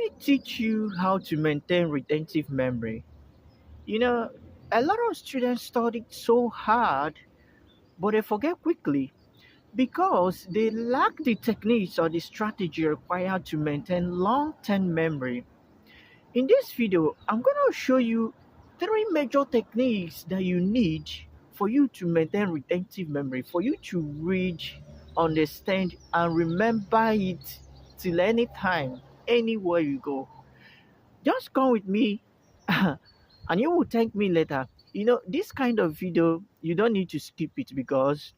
me teach you how to maintain retentive memory. You know, a lot of students study so hard, but they forget quickly because they lack the techniques or the strategy required to maintain long term memory. In this video, I'm going to show you three major techniques that you need for you to maintain retentive memory, for you to read, understand, and remember it till any time, anywhere you go. Just come with me and you will thank me later. This kind of video, you don't need to skip it because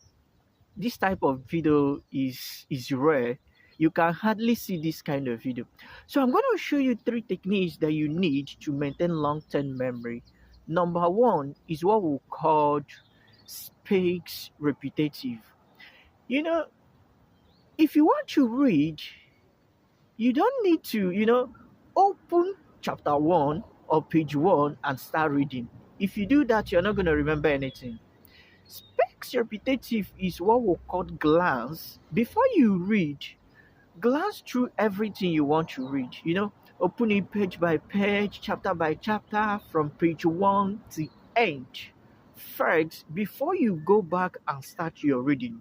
this type of video is rare. You can hardly see this kind of video. So I'm going to show you three techniques that you need to maintain long-term memory. Number one is what we call speaks repetitive. You know, if you want to read, you don't need to, open chapter one or page one and start reading. If you do that, you're not going to remember anything. Specs repetitive is what we call glance. Before you read, glance through everything you want to read. Open it page by page, chapter by chapter, from page one to end. First, before you go back and start your reading.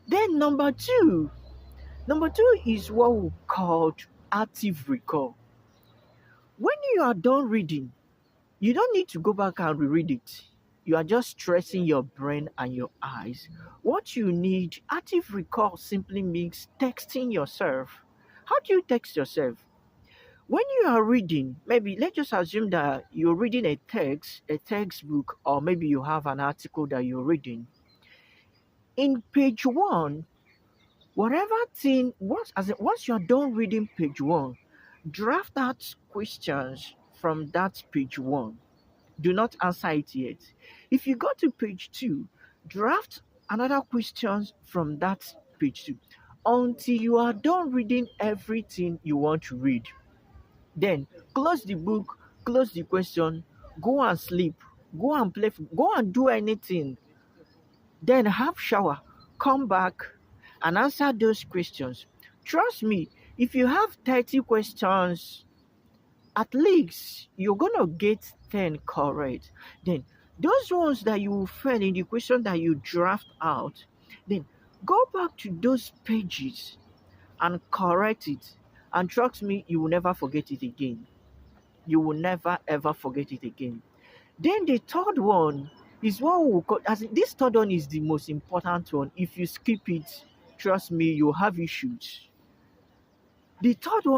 Then number two is what we call active recall. When you are done reading, you don't need to go back and reread it. You are just stressing your brain and your eyes. What you need, active recall simply means texting yourself. How do you text yourself? When you are reading, maybe let's just assume that you're reading a textbook, or maybe you have an article that you're reading. In page one, whatever thing, once you're done reading page one, draft out questions from that page one. Do not answer it yet. If you go to page two, draft another questions from that page two until you are done reading everything you want to read. Then close the book, close the question, go and sleep, go and play, go and do anything. Then have shower, come back and answer those questions. Trust me, if you have 30 questions, at least you're gonna get 10 correct. Then those ones that you fail in the question that you draft out, then go back to those pages and correct it. And trust me, you will never forget it again. You will never ever forget it again. Then the third one is what we call, as in, this third one is the most important one. If you skip it, trust me, you'll have issues. The third one